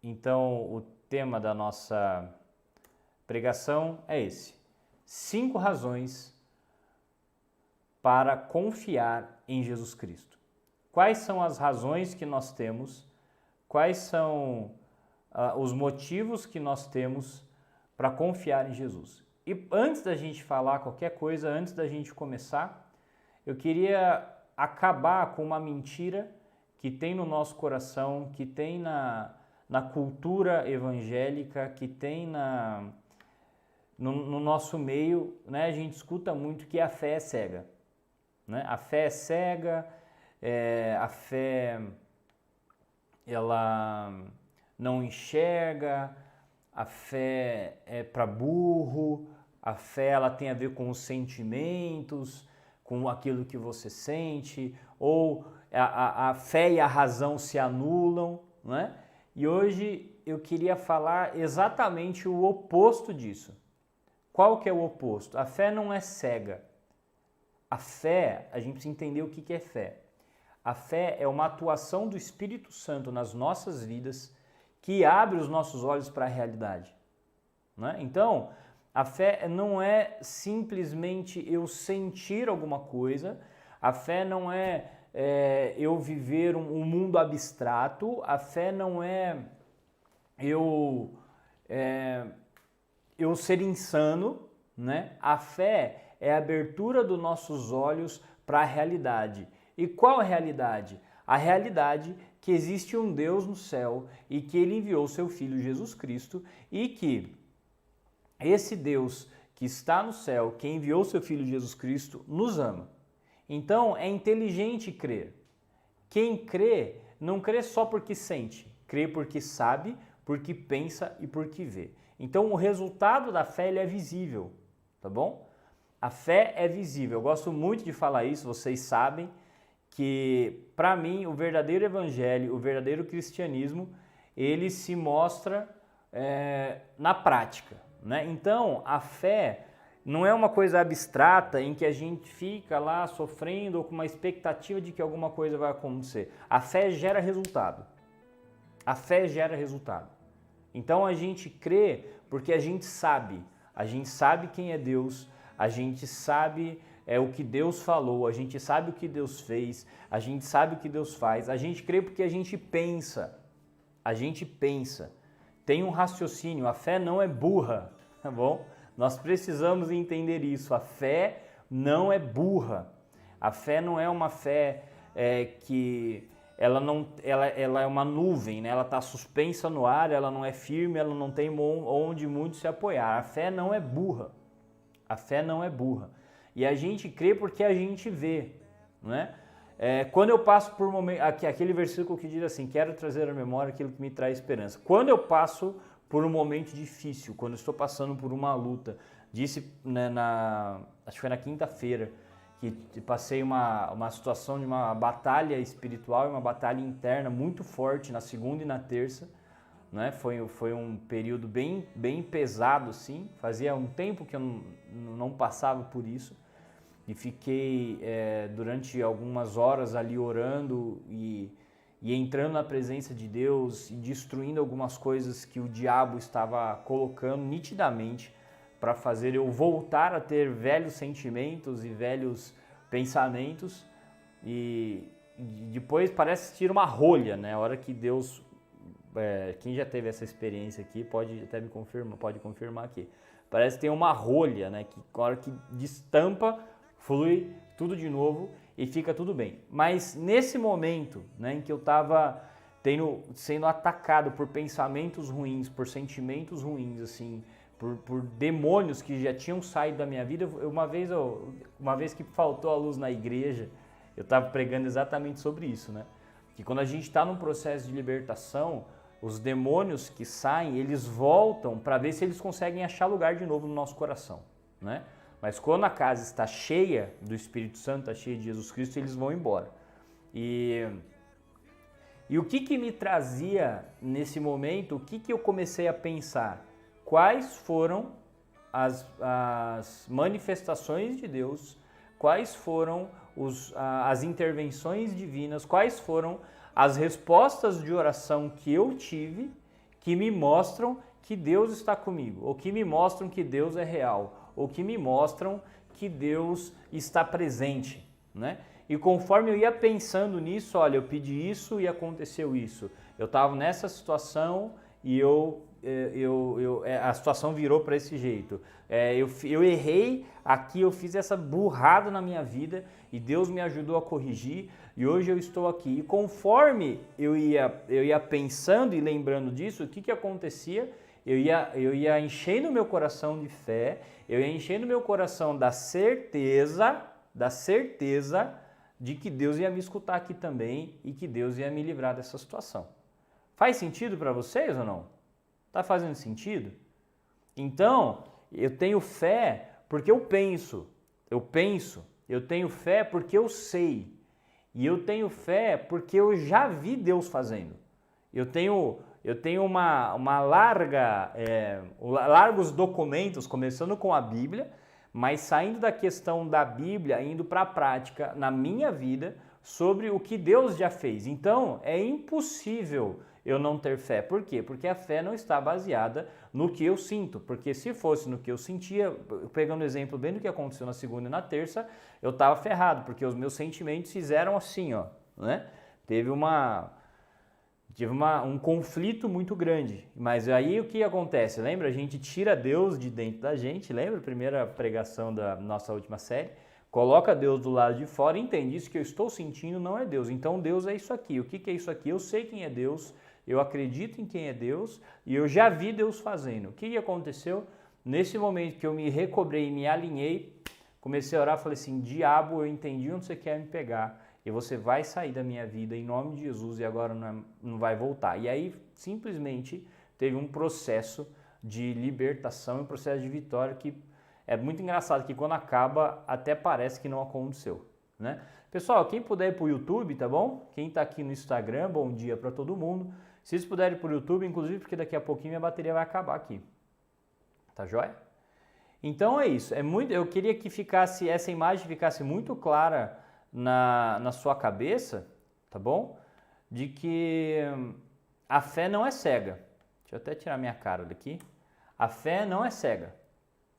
Então, o tema da nossa pregação é esse: 5 razões para confiar em Jesus Cristo. Quais são as razões que nós temos? Quais são os motivos que nós temos para confiar em Jesus? E antes da gente falar qualquer coisa, antes da gente começar, eu queria acabar com uma mentira que tem no nosso coração, que tem na cultura evangélica, que tem no nosso meio, né? A gente escuta muito que a fé é cega, né? A fé é cega, a fé ela não enxerga, a fé é para burro, a fé ela tem a ver com os sentimentos, com aquilo que você sente, ou a fé e a razão se anulam, né? E hoje eu queria falar exatamente o oposto disso. Qual que é o oposto? A fé não é cega. A fé, a gente precisa entender o que é fé. A fé é uma atuação do Espírito Santo nas nossas vidas que abre os nossos olhos para a realidade, né? Então, a fé não é simplesmente eu sentir alguma coisa, a fé não é, eu viver um mundo abstrato, a fé não é eu ser insano, né? A fé é a abertura dos nossos olhos para a realidade. E qual a realidade? A realidade que existe um Deus no céu e que Ele enviou seu Filho Jesus Cristo e que esse Deus que está no céu, que enviou seu Filho Jesus Cristo, nos ama. Então é inteligente crer. Quem crê, não crê só porque sente, crê porque sabe, porque pensa e porque vê. Então o resultado da fé ele é visível, tá bom? A fé é visível. Eu gosto muito de falar isso, vocês sabem que, para mim, o verdadeiro evangelho, o verdadeiro cristianismo, ele se mostra na prática, né? Então, a fé não é uma coisa abstrata em que a gente fica lá sofrendo ou com uma expectativa de que alguma coisa vai acontecer. A fé gera resultado. A fé gera resultado. Então, a gente crê porque a gente sabe quem é Deus, a gente sabe o que Deus falou, a gente sabe o que Deus fez, a gente sabe o que Deus faz, a gente crê porque a gente pensa, tem um raciocínio, a fé não é burra, tá bom? Nós precisamos entender isso, a fé não é burra, a fé não é uma fé que ela é uma nuvem, né? Ela está suspensa no ar, ela não é firme, ela não tem onde muito se apoiar, a fé não é burra, a fé não é burra. E a gente crê porque a gente vê, né? Quando eu passo por um momento, aquele versículo que diz assim, quero trazer à memória aquilo que me traz esperança. Quando eu passo por um momento difícil, quando eu estou passando por uma luta, disse, né, acho que foi na quinta-feira, que passei uma situação de uma batalha espiritual e uma batalha interna muito forte na segunda e na terça, né? Foi um período bem pesado, assim. Fazia um tempo que eu não passava por isso. E fiquei durante algumas horas ali orando e entrando na presença de Deus e destruindo algumas coisas que o diabo estava colocando nitidamente para fazer eu voltar a ter velhos sentimentos e velhos pensamentos. E depois parece que tira uma rolha, né? A hora que Deus... quem já teve essa experiência aqui pode até pode confirmar aqui. Parece que tem uma rolha, né? Que a hora que destampa, flui tudo de novo e fica tudo bem. Mas nesse momento, né, em que eu estava sendo atacado por pensamentos ruins, por sentimentos ruins, assim, por demônios que já tinham saído da minha vida, uma vez que faltou a luz na igreja, eu estava pregando exatamente sobre isso, né? Que quando a gente está num processo de libertação, os demônios que saem, eles voltam para ver se eles conseguem achar lugar de novo no nosso coração, né? Mas quando a casa está cheia do Espírito Santo, está cheia de Jesus Cristo, eles vão embora. E o que me trazia nesse momento, o que eu comecei a pensar? Quais foram as manifestações de Deus, quais foram as intervenções divinas, quais foram as respostas de oração que eu tive, que me mostram que Deus está comigo, ou que me mostram que Deus é real, ou que me mostram que Deus está presente, né? E conforme eu ia pensando nisso, olha, eu pedi isso e aconteceu isso. Eu estava nessa situação e a situação virou para esse jeito. Eu errei aqui, eu fiz essa burrada na minha vida e Deus me ajudou a corrigir e hoje eu estou aqui. E conforme eu ia pensando e lembrando disso, o que acontecia? Eu ia enchendo meu coração de fé, eu ia enchendo meu coração da certeza de que Deus ia me escutar aqui também e que Deus ia me livrar dessa situação. Faz sentido para vocês ou não? Tá fazendo sentido? Então, eu tenho fé porque eu penso, eu tenho fé porque eu sei, e eu tenho fé porque eu já vi Deus fazendo. Eu tenho largos documentos, começando com a Bíblia, mas saindo da questão da Bíblia, indo para a prática na minha vida sobre o que Deus já fez. Então, é impossível eu não ter fé. Por quê? Porque a fé não está baseada no que eu sinto. Porque se fosse no que eu sentia, pegando o exemplo bem do que aconteceu na segunda e na terça, eu estava ferrado, porque os meus sentimentos fizeram assim, ó, né? Tive um conflito muito grande, mas aí o que acontece? Lembra? A gente tira Deus de dentro da gente, lembra a primeira pregação da nossa última série? Coloca Deus do lado de fora e entende, isso que eu estou sentindo não é Deus, então Deus é isso aqui. O que é isso aqui? Eu sei quem é Deus, eu acredito em quem é Deus e eu já vi Deus fazendo. O que aconteceu? Nesse momento que eu me recobrei e me alinhei, comecei a orar, falei assim, diabo, eu entendi onde você quer me pegar, e você vai sair da minha vida em nome de Jesus e agora não vai voltar. E aí, simplesmente, teve um processo de libertação, um processo de vitória que é muito engraçado, que quando acaba, até parece que não aconteceu, né? Pessoal, quem puder ir para o YouTube, tá bom? Quem está aqui no Instagram, bom dia para todo mundo. Se vocês puderem ir para o YouTube, inclusive, porque daqui a pouquinho minha bateria vai acabar aqui. Tá joia? Então é isso. Eu queria que essa imagem ficasse muito clara na sua cabeça, tá bom? De que a fé não é cega. Deixa eu até tirar minha cara daqui. A fé não é cega,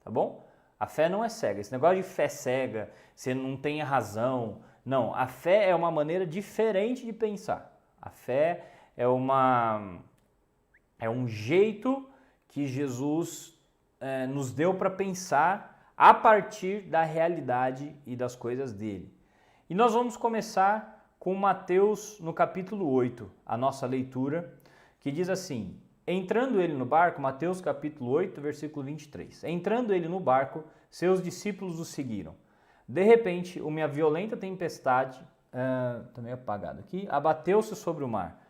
tá bom? A fé não é cega. Esse negócio de fé cega, você não tem razão. Não, a fé é uma maneira diferente de pensar. A fé é um jeito que Jesus nos deu para pensar a partir da realidade e das coisas dele. E nós vamos começar com Mateus no capítulo 8, a nossa leitura, que diz assim: entrando ele no barco, Mateus capítulo 8, versículo 23. Entrando ele no barco, seus discípulos o seguiram. De repente, uma violenta tempestade, tá meio apagado aqui, abateu-se sobre o mar.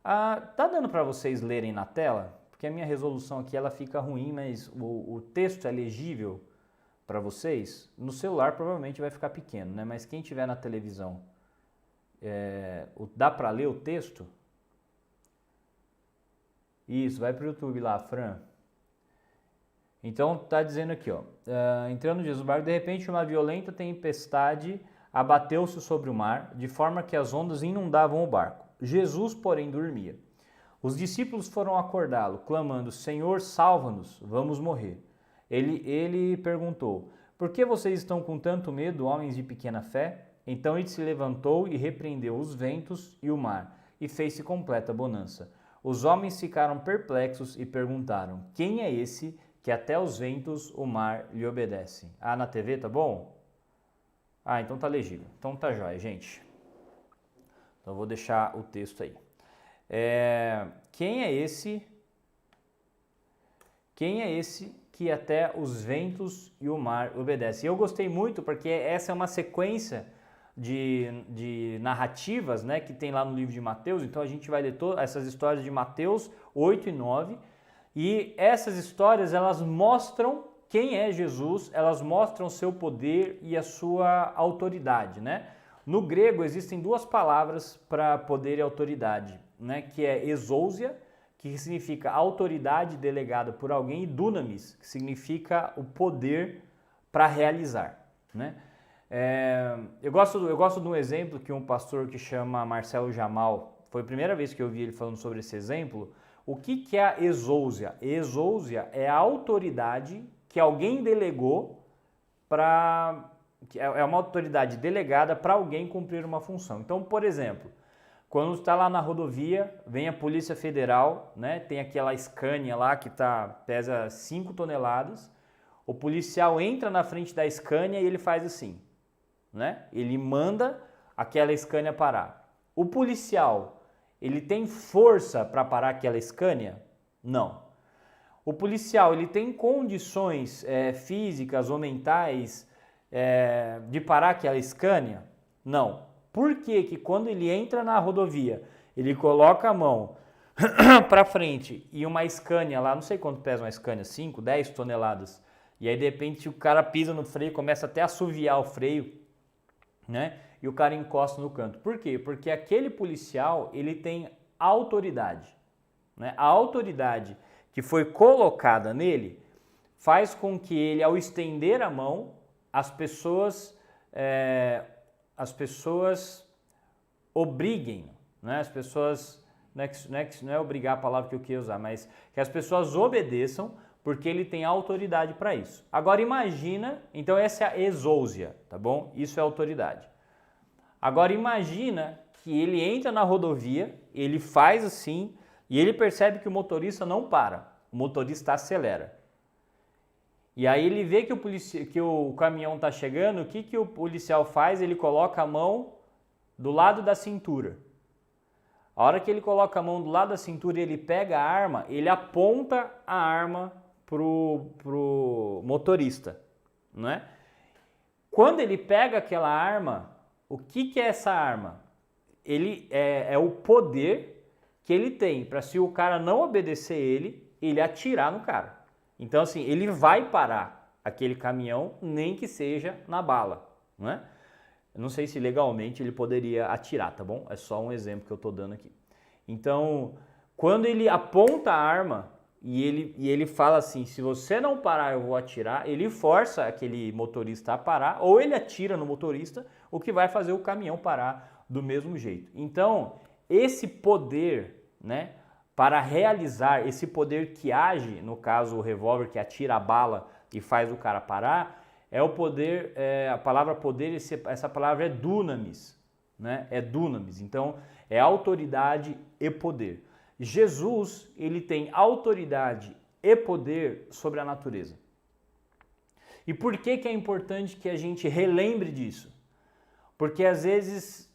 Tá dando para vocês lerem na tela? Porque a minha resolução aqui ela fica ruim, mas o texto é legível para vocês. No celular provavelmente vai ficar pequeno, né? Mas quem tiver na televisão, dá para ler o texto? Isso, vai para o YouTube lá, Fran. Então tá dizendo aqui, ó, entrando Jesus no barco, de repente uma violenta tempestade abateu-se sobre o mar, de forma que as ondas inundavam o barco. Jesus, porém, dormia. Os discípulos foram acordá-lo, clamando: Senhor, salva-nos, vamos morrer. Ele perguntou: por que vocês estão com tanto medo, homens de pequena fé? Então ele se levantou e repreendeu os ventos e o mar, e fez-se completa bonança. Os homens ficaram perplexos e perguntaram: quem é esse que até os ventos, o mar, lhe obedecem? Na TV tá bom? Então tá legível. Então tá jóia, gente. Então eu vou deixar o texto aí. Quem é esse que até os ventos e o mar obedecem? Eu gostei muito porque essa é uma sequência de narrativas, né, que tem lá no livro de Mateus. Então a gente vai ler essas histórias de Mateus 8 e 9. E essas histórias, elas mostram quem é Jesus, elas mostram o seu poder e a sua autoridade, né? No grego existem duas palavras para poder e autoridade, né? Que é exousia, que significa autoridade delegada por alguém, e dunamis, que significa o poder para realizar, né? Eu gosto de um exemplo que um pastor que chama Marcelo Jamal, foi a primeira vez que eu vi ele falando sobre esse exemplo. O que é a exousia? Exousia é a autoridade que alguém delegou para... É uma autoridade delegada para alguém cumprir uma função. Então, por exemplo, quando está lá na rodovia, vem a Polícia Federal, né, tem aquela Scania lá que pesa 5 toneladas, o policial entra na frente da Scania e ele faz assim, né? Ele manda aquela Scania parar. O policial, ele tem força para parar aquela Scania? Não. O policial, ele tem condições físicas ou mentais de parar aquela Scania? Não. Por que que quando ele entra na rodovia, ele coloca a mão para frente e uma Scania lá, não sei quanto pesa uma Scania, 5, 10 toneladas, e aí de repente o cara pisa no freio, começa até a assoviar o freio, né? E o cara encosta no canto. Por quê? Porque aquele policial, ele tem autoridade, né? A autoridade que foi colocada nele faz com que ele, ao estender a mão, as pessoas obriguem, né? As pessoas, não é obrigar a palavra que eu queria usar, mas que as pessoas obedeçam, porque ele tem autoridade para isso. Agora imagina, então essa é a exousia, tá bom? Isso é autoridade. Agora imagina que ele entra na rodovia, ele faz assim e ele percebe que o motorista não para, o motorista acelera. E aí ele vê que o caminhão está chegando, o que o policial faz? Ele coloca a mão do lado da cintura. A hora que ele coloca a mão do lado da cintura e ele pega a arma, ele aponta a arma pro motorista, não é? Quando ele pega aquela arma, o que é essa arma? Ele é o poder que ele tem para, se o cara não obedecer ele atirar no cara. Então assim, ele vai parar aquele caminhão, nem que seja na bala, não é? Eu não sei se legalmente ele poderia atirar, tá bom? É só um exemplo que eu estou dando aqui. Então, quando ele aponta a arma e ele fala assim, se você não parar eu vou atirar, ele força aquele motorista a parar, ou ele atira no motorista, o que vai fazer o caminhão parar do mesmo jeito. Então, esse poder, né, para realizar, esse poder que age, no caso o revólver que atira a bala e faz o cara parar, é o poder, a palavra poder, essa palavra é dunamis, né? É dunamis, então é autoridade e poder. Jesus, ele tem autoridade e poder sobre a natureza. E por que é importante que a gente relembre disso? Porque às vezes,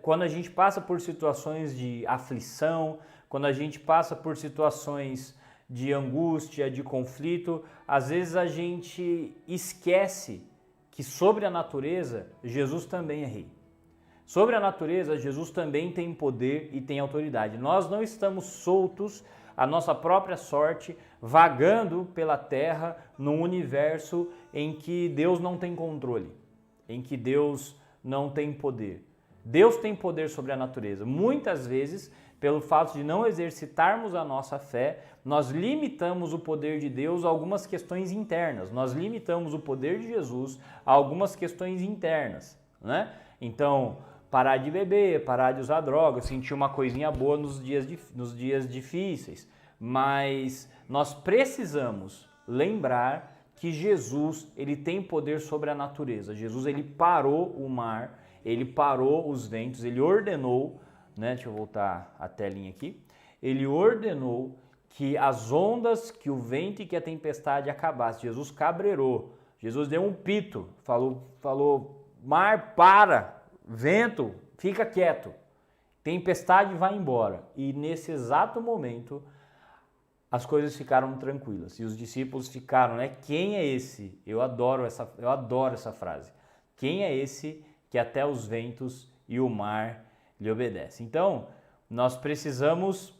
quando a gente passa por situações de aflição, quando a gente passa por situações de angústia, de conflito, às vezes a gente esquece que sobre a natureza, Jesus também é rei. Sobre a natureza, Jesus também tem poder e tem autoridade. Nós não estamos soltos à nossa própria sorte, vagando pela terra num universo em que Deus não tem controle, em que Deus não tem poder. Deus tem poder sobre a natureza. Muitas vezes, pelo fato de não exercitarmos a nossa fé, nós limitamos o poder de Deus a algumas questões internas. Nós limitamos o poder de Jesus a algumas questões internas, né? Então, parar de beber, parar de usar droga, sentir uma coisinha boa nos dias difíceis. Mas nós precisamos lembrar que Jesus, ele tem poder sobre a natureza. Jesus, ele parou o mar, ele parou os ventos, ele ordenou, né? Deixa eu voltar a telinha aqui. Ele ordenou que as ondas, que o vento e que a tempestade acabassem. Jesus cabreirou. Jesus deu um pito, falou, mar, para, vento, fica quieto. Tempestade vai embora. E nesse exato momento, as coisas ficaram tranquilas. E os discípulos ficaram, né? Quem é esse? Eu adoro essa frase. Quem é esse que até os ventos e o mar lhe obedecem? Então, nós precisamos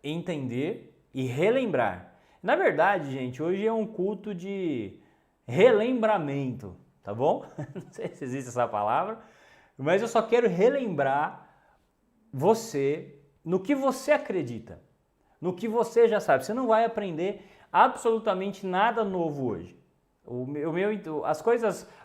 entender e relembrar. Na verdade, gente, hoje é um culto de relembramento, tá bom? Não sei se existe essa palavra, mas eu só quero relembrar você no que você acredita, no que você já sabe. Você não vai aprender absolutamente nada novo hoje.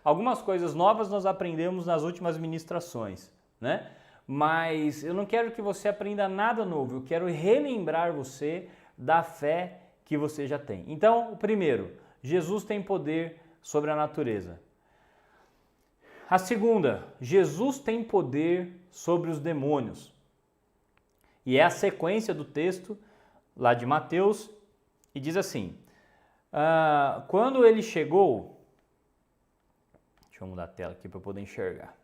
Algumas coisas novas nós aprendemos nas últimas ministrações, né? mas eu não quero que você aprenda nada novo, eu quero relembrar você da fé que você já tem. Então, o primeiro, Jesus tem poder sobre a natureza. A segunda, Jesus tem poder sobre os demônios. E é a sequência do texto lá de Mateus, e diz assim, quando ele chegou, deixa eu mudar a tela aqui para eu poder enxergar.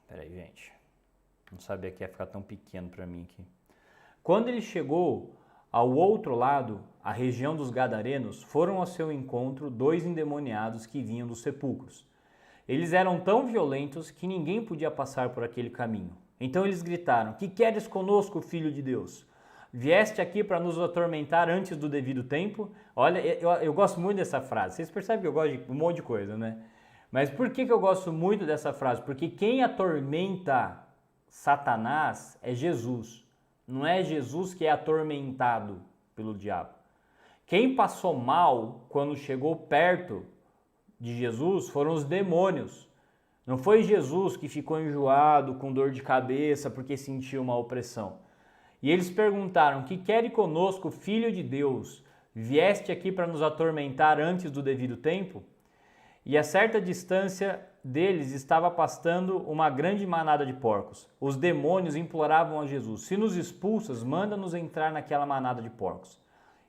Peraí, gente, não sabia que ia ficar tão pequeno para mim aqui. Quando ele chegou ao outro lado, a região dos Gadarenos, foram ao seu encontro 2 endemoniados que vinham dos sepulcros. Eles eram tão violentos que ninguém podia passar por aquele caminho. Então eles gritaram, que queres conosco, filho de Deus? Vieste aqui para nos atormentar antes do devido tempo? Olha, eu gosto muito dessa frase. Vocês percebem que eu gosto de um monte de coisa, né? Mas por que eu gosto muito dessa frase? Porque quem atormenta Satanás é Jesus. Não é Jesus que é atormentado pelo diabo. Quem passou mal quando chegou perto de Jesus foram os demônios. Não foi Jesus que ficou enjoado, com dor de cabeça, porque sentiu uma opressão. E eles perguntaram, que quer conosco, filho de Deus? Vieste aqui para nos atormentar antes do devido tempo? E a certa distância deles estava pastando uma grande manada de porcos. Os demônios imploravam a Jesus, se nos expulsas, manda-nos entrar naquela manada de porcos.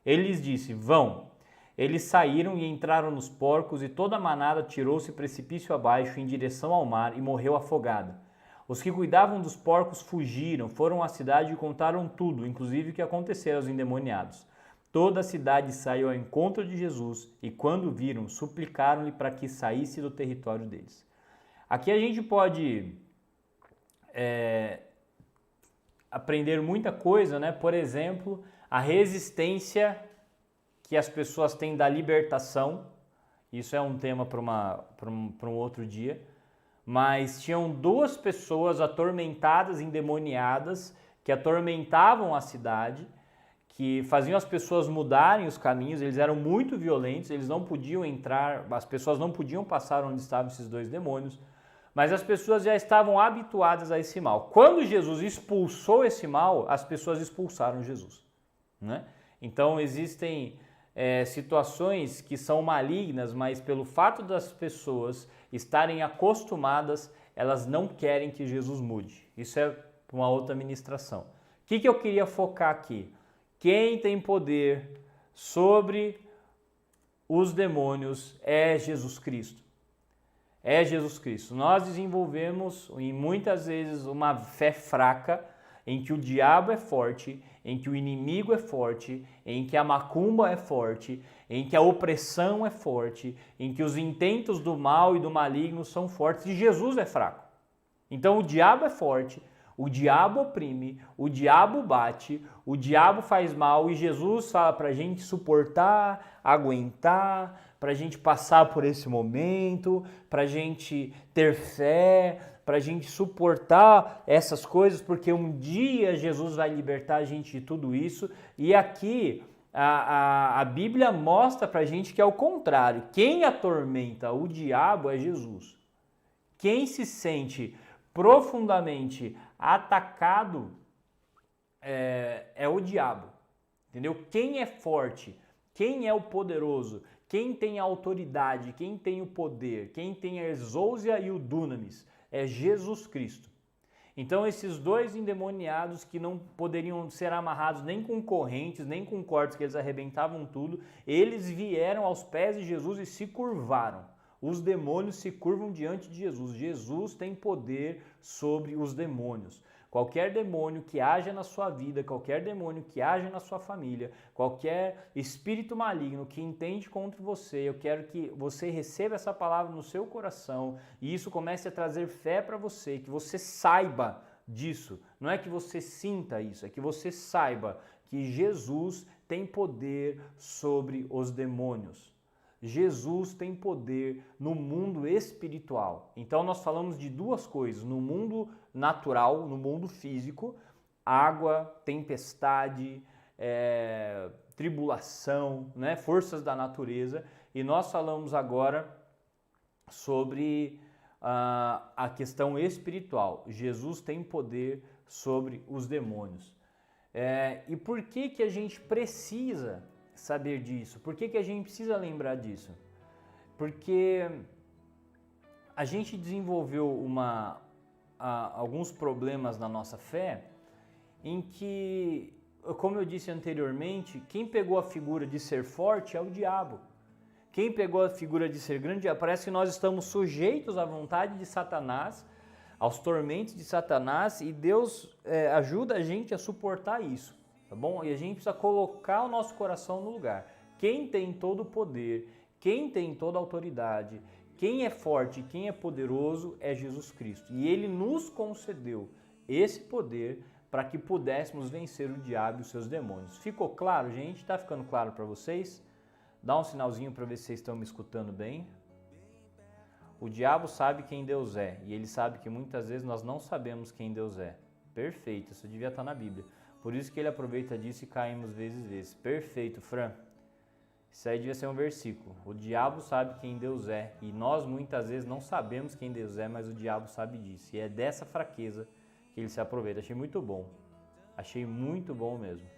Ele lhes disse, vão. Eles saíram e entraram nos porcos e toda a manada tirou-se precipício abaixo em direção ao mar e morreu afogada. Os que cuidavam dos porcos fugiram, foram à cidade e contaram tudo, inclusive o que acontecera aos endemoniados. Toda a cidade saiu ao encontro de Jesus e quando viram, suplicaram-lhe para que saísse do território deles. Aqui a gente pode aprender muita coisa, né? Por exemplo, a resistência que as pessoas têm da libertação. Isso é um tema para um outro dia. Mas tinham 2 pessoas atormentadas, endemoniadas, que atormentavam a cidade, que faziam as pessoas mudarem os caminhos. Eles eram muito violentos, eles não podiam entrar, as pessoas não podiam passar onde estavam esses 2 demônios, mas as pessoas já estavam habituadas a esse mal. Quando Jesus expulsou esse mal, as pessoas expulsaram Jesus, né? Então existem situações que são malignas, mas pelo fato das pessoas estarem acostumadas, elas não querem que Jesus mude. Isso é uma outra ministração. O que eu queria focar aqui? Quem tem poder sobre os demônios é Jesus Cristo. É Jesus Cristo. Nós desenvolvemos, e muitas vezes, uma fé fraca, em que o diabo é forte, em que o inimigo é forte, em que a macumba é forte, em que a opressão é forte, em que os intentos do mal e do maligno são fortes, e Jesus é fraco. Então o diabo é forte, o diabo oprime, o diabo bate, o diabo faz mal, e Jesus fala para a gente suportar, aguentar, para a gente passar por esse momento, para a gente ter fé, para a gente suportar essas coisas, porque um dia Jesus vai libertar a gente de tudo isso. E aqui a Bíblia mostra para a gente que é o contrário. Quem atormenta o diabo é Jesus. Quem se sente profundamente atacado é o diabo, entendeu? Quem é forte, quem é o poderoso, quem tem a autoridade, quem tem o poder, quem tem a exousia e o dunamis, é Jesus Cristo. Então esses 2 endemoniados que não poderiam ser amarrados nem com correntes, nem com cordas, que eles arrebentavam tudo, eles vieram aos pés de Jesus e se curvaram. Os demônios se curvam diante de Jesus. Jesus tem poder sobre os demônios. Qualquer demônio que haja na sua vida, qualquer demônio que haja na sua família, qualquer espírito maligno que intente contra você, eu quero que você receba essa palavra no seu coração e isso comece a trazer fé para você, que você saiba disso. Não é que você sinta isso, é que você saiba que Jesus tem poder sobre os demônios. Jesus tem poder no mundo espiritual. Então nós falamos de 2 coisas, no mundo natural, no mundo físico, água, tempestade, tribulação, né? Forças da natureza. E nós falamos agora sobre a questão espiritual. Jesus tem poder sobre os demônios. E por que a gente precisa saber disso? Por que a gente precisa lembrar disso? Porque a gente desenvolveu alguns problemas na nossa fé em que, como eu disse anteriormente, quem pegou a figura de ser forte é o diabo. Quem pegou a figura de ser grande, parece que nós estamos sujeitos à vontade de Satanás, aos tormentos de Satanás, e Deus ajuda a gente a suportar isso, tá bom? E a gente precisa colocar o nosso coração no lugar. Quem tem todo o poder, quem tem toda a autoridade, quem é forte, quem é poderoso é Jesus Cristo. E Ele nos concedeu esse poder para que pudéssemos vencer o diabo e os seus demônios. Ficou claro, gente? Está ficando claro para vocês? Dá um sinalzinho para ver se vocês estão me escutando bem. O diabo sabe quem Deus é e ele sabe que muitas vezes nós não sabemos quem Deus é. Perfeito, isso devia estar na Bíblia. Por isso que ele aproveita disso e caímos vezes. Perfeito, Fran. Isso aí devia ser um versículo. O diabo sabe quem Deus é e nós muitas vezes não sabemos quem Deus é, mas o diabo sabe disso. E é dessa fraqueza que ele se aproveita. Achei muito bom. Achei muito bom mesmo.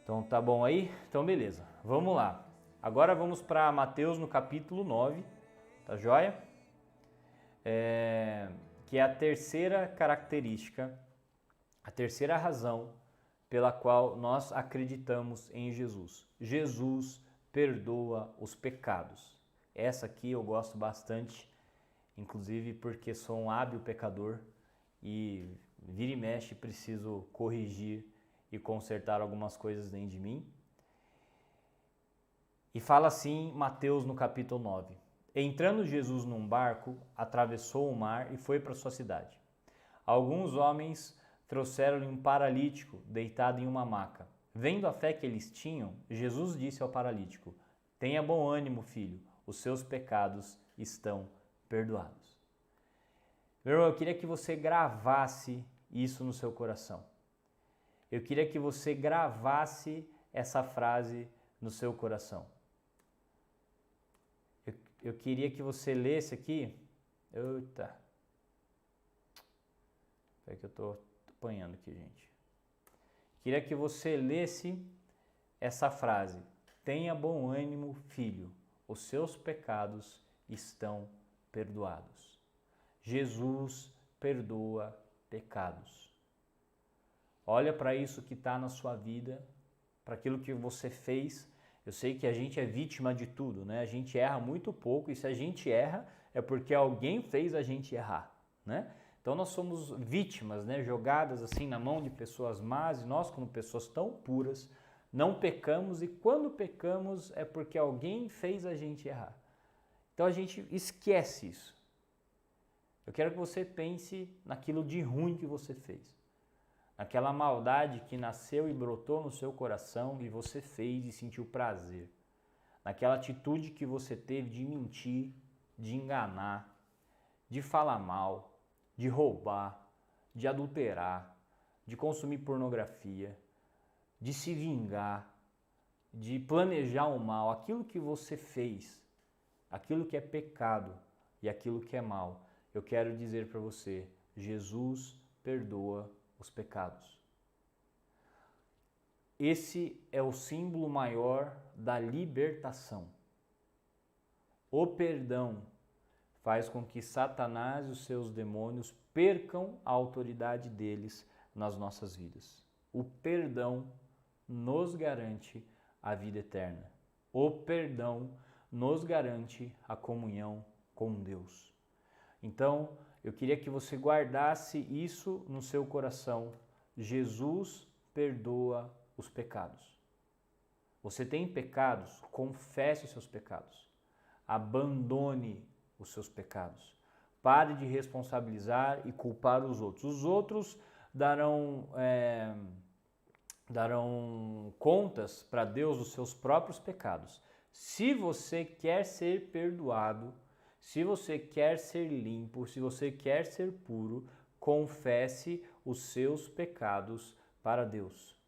Então tá bom aí? Então beleza, vamos lá. Agora vamos para Mateus no capítulo 9, tá joia? Que é a terceira característica, a terceira razão pela qual nós acreditamos em Jesus. Jesus perdoa os pecados. Essa aqui eu gosto bastante, inclusive porque sou um hábil pecador e vira e mexe preciso corrigir e consertar algumas coisas dentro de mim. E fala assim Mateus no capítulo 9. Entrando Jesus num barco, atravessou o mar e foi para sua cidade. Alguns homens trouxeram-lhe um paralítico deitado em uma maca. Vendo a fé que eles tinham, Jesus disse ao paralítico: tenha bom ânimo, filho, os seus pecados estão perdoados. Meu irmão, eu queria que você gravasse isso no seu coração. Eu queria que você gravasse essa frase no seu coração. Eu queria que você lesse aqui. Eita. Espera que eu tô apanhando aqui, gente. Queria que você lesse essa frase. Tenha bom ânimo, filho. Os seus pecados estão perdoados. Jesus perdoa pecados. Olha para isso que está na sua vida, para aquilo que você fez. Eu sei que a gente é vítima de tudo, né? A gente erra muito pouco e se a gente erra é porque alguém fez a gente errar, né? Então nós somos vítimas, né? Jogadas assim na mão de pessoas más e nós como pessoas tão puras não pecamos e quando pecamos é porque alguém fez a gente errar. Então a gente esquece isso. Eu quero que você pense naquilo de ruim que você fez. Aquela maldade que nasceu e brotou no seu coração e você fez e sentiu prazer. Naquela atitude que você teve de mentir, de enganar, de falar mal, de roubar, de adulterar, de consumir pornografia, de se vingar, de planejar o mal. Aquilo que você fez, aquilo que é pecado e aquilo que é mal. Eu quero dizer para você, Jesus perdoa os pecados. Esse é o símbolo maior da libertação. O perdão faz com que Satanás e os seus demônios percam a autoridade deles nas nossas vidas. O perdão nos garante a vida eterna. O perdão nos garante a comunhão com Deus. Então, eu queria que você guardasse isso no seu coração. Jesus perdoa os pecados. Você tem pecados? Confesse os seus pecados. Abandone os seus pecados. Pare de responsabilizar e culpar os outros. Os outros darão contas para Deus dos seus próprios pecados. Se você quer ser perdoado, se você quer ser limpo, se você quer ser puro, confesse os seus pecados para Deus.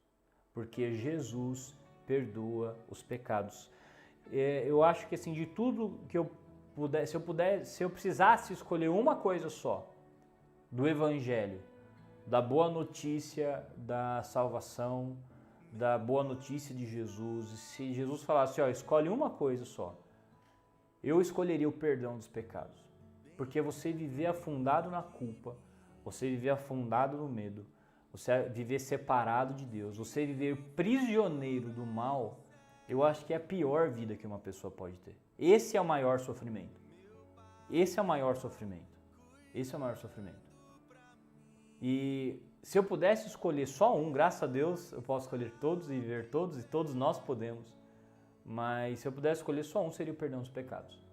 porque Jesus perdoa os pecados. Eu acho que assim, de tudo que eu puder, se eu precisasse escolher uma coisa só do Evangelho, da boa notícia da salvação, da boa notícia de Jesus, e se Jesus falasse, ó, escolhe uma coisa só, eu escolheria o perdão dos pecados. Porque você viver afundado na culpa, você viver afundado no medo, você viver separado de Deus, você viver prisioneiro do mal, eu acho que é a pior vida que uma pessoa pode ter. Esse é o maior sofrimento. Esse é o maior sofrimento. Esse é o maior sofrimento. E se eu pudesse escolher só um, graças a Deus, eu posso escolher todos e viver todos, e todos nós podemos. Mas se eu pudesse escolher só um, seria o perdão dos pecados.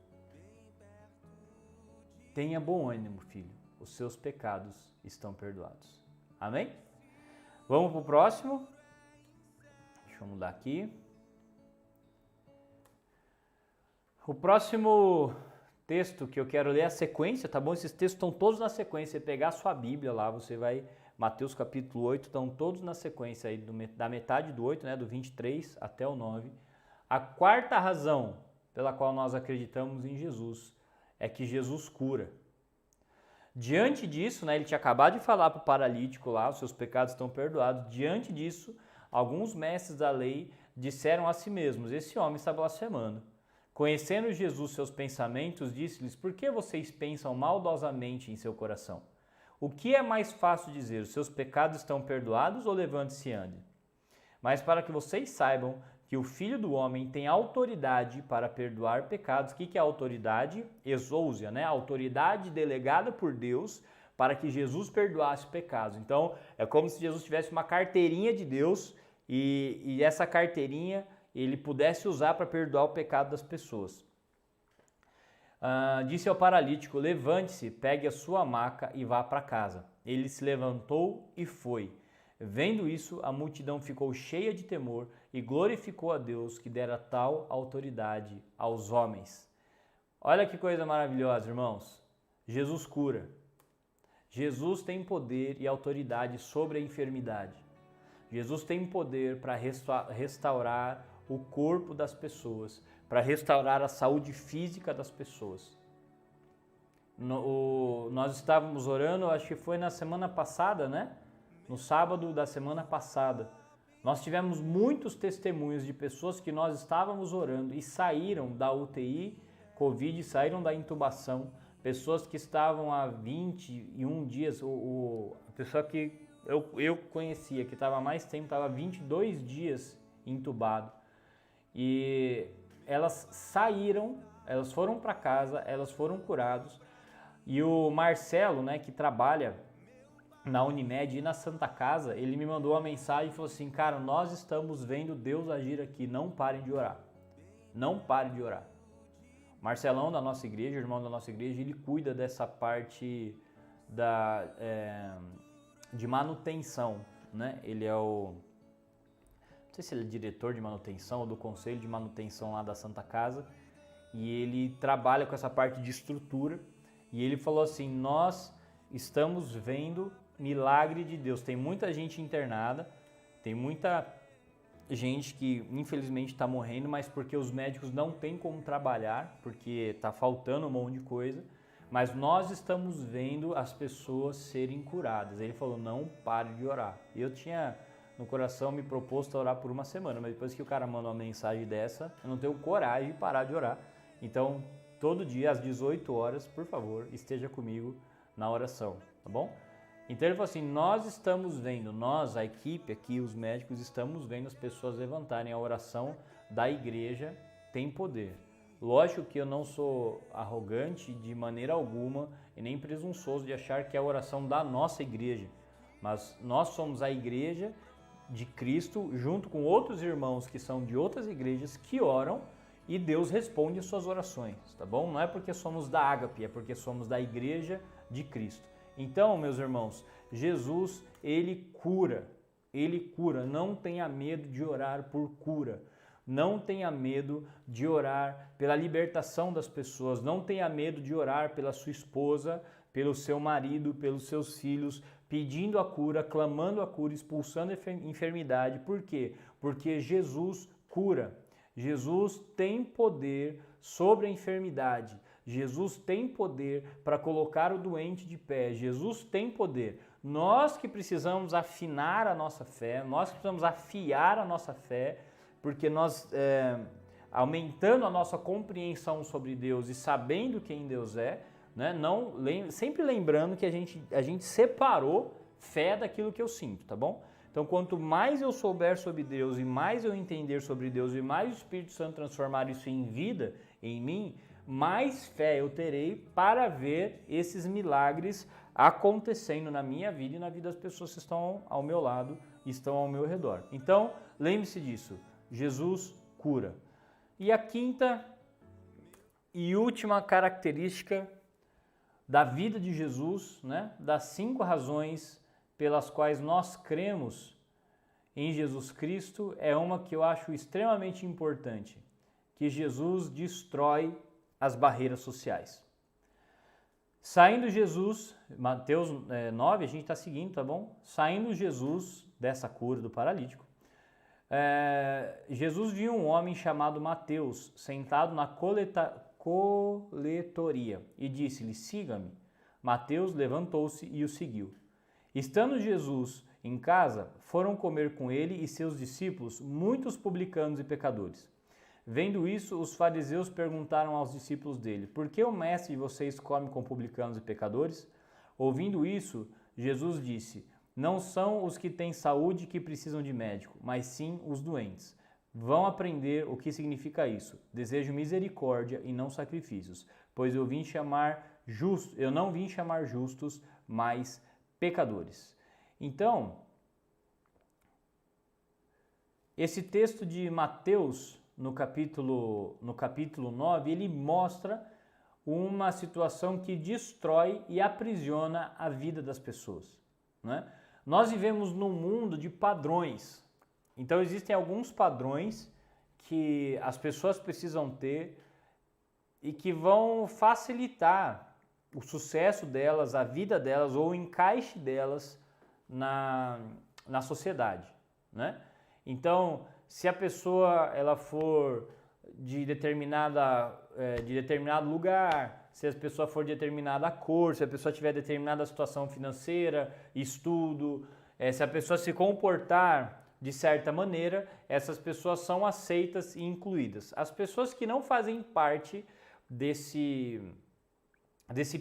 Tenha bom ânimo, filho. Os seus pecados estão perdoados. Amém? Vamos para o próximo. Deixa eu mudar aqui. O próximo texto que eu quero ler é a sequência, tá bom? Esses textos estão todos na sequência. Você pegar a sua Bíblia lá, você vai... Mateus capítulo 8, estão todos na sequência aí, da metade do 8, né, do 23 até o 9. A quarta razão pela qual nós acreditamos em Jesus é que Jesus cura. Diante disso, né, ele tinha acabado de falar para o paralítico lá, os seus pecados estão perdoados. Diante disso, alguns mestres da lei disseram a si mesmos, esse homem está blasfemando. Conhecendo Jesus seus pensamentos, disse-lhes, por que vocês pensam maldosamente em seu coração? O que é mais fácil dizer, os seus pecados estão perdoados ou levante-se e ande? Mas para que vocês saibam que o Filho do Homem tem autoridade para perdoar pecados. O que é autoridade? Exousia, né? Autoridade delegada por Deus para que Jesus perdoasse pecados. Então, é como se Jesus tivesse uma carteirinha de Deus e essa carteirinha ele pudesse usar para perdoar o pecado das pessoas. Disse ao paralítico, levante-se, pegue a sua maca e vá para casa. Ele se levantou e foi. Vendo isso, a multidão ficou cheia de temor e glorificou a Deus que dera tal autoridade aos homens. Olha que coisa maravilhosa, irmãos. Jesus cura. Jesus tem poder e autoridade sobre a enfermidade. Jesus tem poder para restaurar o corpo das pessoas, para restaurar a saúde física das pessoas. Nós estávamos orando, acho que foi na semana passada, né? No sábado da semana passada. Nós tivemos muitos testemunhos de pessoas que nós estávamos orando e saíram da UTI, Covid, saíram da intubação. Pessoas que estavam há 21 dias, a pessoa que eu conhecia, que estava há mais tempo, estava 22 dias intubado. E elas saíram, elas foram para casa, elas foram curadas. E o Marcelo, né, que trabalha na Unimed e na Santa Casa, ele me mandou uma mensagem e falou assim, cara, nós estamos vendo Deus agir aqui, não parem de orar. Não parem de orar. Marcelão da nossa igreja, irmão da nossa igreja, ele cuida dessa parte de manutenção, né? Ele é o... Não sei se ele é diretor de manutenção ou do conselho de manutenção lá da Santa Casa, e ele trabalha com essa parte de estrutura, e ele falou assim, nós estamos vendo milagre de Deus. Tem muita gente internada, tem muita gente que infelizmente está morrendo, mas porque os médicos não têm como trabalhar, porque está faltando um monte de coisa, mas nós estamos vendo as pessoas serem curadas. Ele falou, não pare de orar. E eu tinha no coração me proposto a orar por uma semana, mas depois que o cara manda uma mensagem dessa, eu não tenho coragem de parar de orar. Então, todo dia às 18 horas, por favor, esteja comigo na oração, tá bom? Então ele falou assim, nós estamos vendo, nós, a equipe aqui, os médicos, estamos vendo as pessoas levantarem. A oração da igreja tem poder. Lógico que eu não sou arrogante de maneira alguma e nem presunçoso de achar que é a oração da nossa igreja, mas nós somos a igreja de Cristo junto com outros irmãos que são de outras igrejas que oram e Deus responde as suas orações, tá bom? Não é porque somos da Ágape, é porque somos da igreja de Cristo. Então, meus irmãos, Jesus, ele cura, não tenha medo de orar por cura. Não tenha medo de orar pela libertação das pessoas, não tenha medo de orar pela sua esposa, pelo seu marido, pelos seus filhos, pedindo a cura, clamando a cura, expulsando a enfermidade. Por quê? Porque Jesus cura. Jesus tem poder sobre a enfermidade. Jesus tem poder para colocar o doente de pé. Jesus tem poder. Nós que precisamos afinar a nossa fé, nós que precisamos afiar a nossa fé, porque nós, aumentando a nossa compreensão sobre Deus e sabendo quem Deus é, né, sempre lembrando que a gente separou fé daquilo que eu sinto, tá bom? Então, quanto mais eu souber sobre Deus e mais eu entender sobre Deus e mais o Espírito Santo transformar isso em vida em mim, mais fé eu terei para ver esses milagres acontecendo na minha vida e na vida das pessoas que estão ao meu lado e estão ao meu redor. Então, lembre-se disso. Jesus cura. E a quinta e última característica da vida de Jesus, né, das 5 razões pelas quais nós cremos em Jesus Cristo, é uma que eu acho extremamente importante, que Jesus destrói as barreiras sociais. Saindo Jesus, Mateus 9, a gente está seguindo, tá bom? Saindo Jesus dessa cura do paralítico, Jesus viu um homem chamado Mateus sentado na coletoria e disse-lhe: siga-me. Mateus levantou-se e o seguiu. Estando Jesus em casa, foram comer com ele e seus discípulos muitos publicanos e pecadores. Vendo isso, os fariseus perguntaram aos discípulos dele: por que o mestre de vocês come com publicanos e pecadores? Ouvindo isso, Jesus disse: não são os que têm saúde que precisam de médico, mas sim os doentes. Vão aprender o que significa isso. Desejo misericórdia e não sacrifícios, pois eu não vim chamar justos, mas pecadores. Então, esse texto de Mateus, no capítulo 9, ele mostra uma situação que destrói e aprisiona a vida das pessoas, né? Nós vivemos num mundo de padrões. Então existem alguns padrões que as pessoas precisam ter e que vão facilitar o sucesso delas, a vida delas ou o encaixe delas na sociedade, né? Então, se a pessoa ela for de determinado lugar, se a pessoa for de determinada cor, se a pessoa tiver determinada situação financeira, estudo, se a pessoa se comportar de certa maneira, essas pessoas são aceitas e incluídas. As pessoas que não fazem parte desse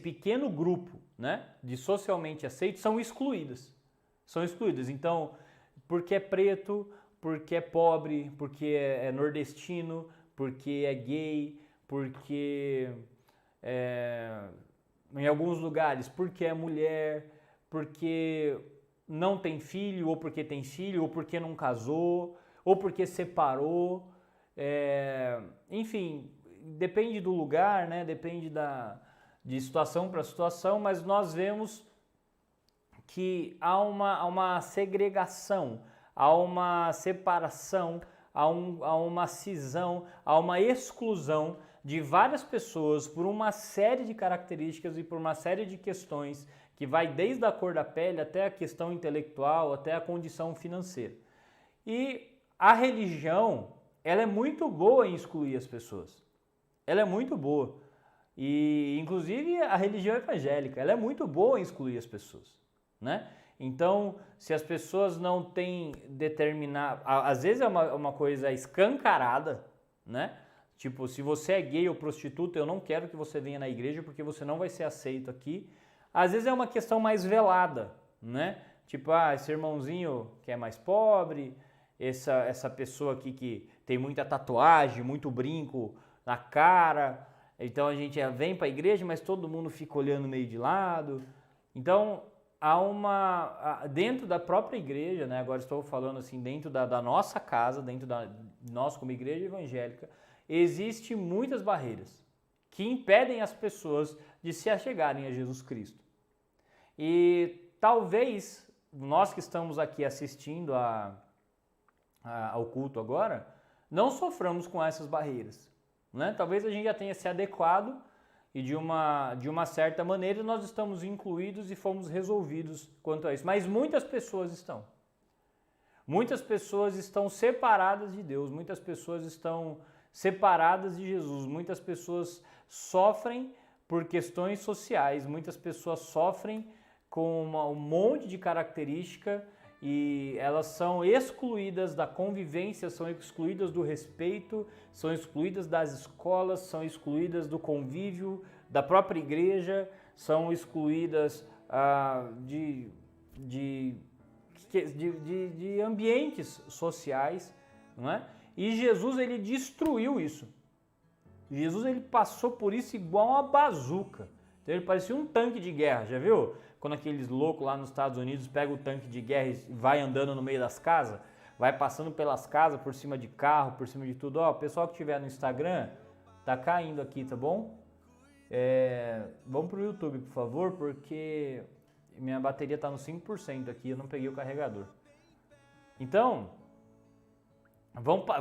pequeno grupo, né, de socialmente aceitos, são excluídas. São excluídas. Então, porque é preto, porque é pobre, porque é nordestino, porque é gay, porque em alguns lugares porque é mulher, porque não tem filho, ou porque tem filho, ou porque não casou, ou porque separou, enfim, depende do lugar, né? Depende de situação para situação, mas nós vemos que há uma segregação, há uma separação, há uma cisão, há uma exclusão de várias pessoas por uma série de características e por uma série de questões que vai desde a cor da pele até a questão intelectual, até a condição financeira. E a religião, ela é muito boa em excluir as pessoas. Ela é muito boa. E, inclusive, a religião evangélica, ela é muito boa em excluir as pessoas, né? Então, se as pessoas não têm determinado... Às vezes é uma coisa escancarada, né? Tipo, se você é gay ou prostituta, eu não quero que você venha na igreja porque você não vai ser aceito aqui. Às vezes é uma questão mais velada, né? Tipo, esse irmãozinho que é mais pobre, essa pessoa aqui que tem muita tatuagem, muito brinco na cara. Então a gente vem para a igreja, mas todo mundo fica olhando meio de lado. Então há dentro da própria igreja, né? Agora estou falando assim, dentro da nossa casa, dentro da nós como igreja evangélica, existem muitas barreiras que impedem as pessoas de se achegarem a Jesus Cristo. E talvez nós que estamos aqui assistindo ao culto agora, não soframos com essas barreiras, né? Talvez a gente já tenha se adequado e de uma certa maneira nós estamos incluídos e fomos resolvidos quanto a isso. Mas muitas pessoas estão. Muitas pessoas estão separadas de Deus, muitas pessoas estão separadas de Jesus, muitas pessoas sofrem por questões sociais, muitas pessoas sofrem com um monte de característica e elas são excluídas da convivência, são excluídas do respeito, são excluídas das escolas, são excluídas do convívio, da própria igreja, são excluídas de ambientes sociais, não é? E Jesus, ele destruiu isso. Jesus, ele passou por isso igual uma bazuca. Então, ele parecia um tanque de guerra, já viu? Quando aqueles loucos lá nos Estados Unidos pegam o tanque de guerra e vai andando no meio das casas, vai passando pelas casas, por cima de carro, por cima de tudo. Ó, o pessoal que estiver no Instagram, tá caindo aqui, tá bom? Vamos pro YouTube, por favor, porque minha bateria tá no 5% aqui, eu não peguei o carregador. Então,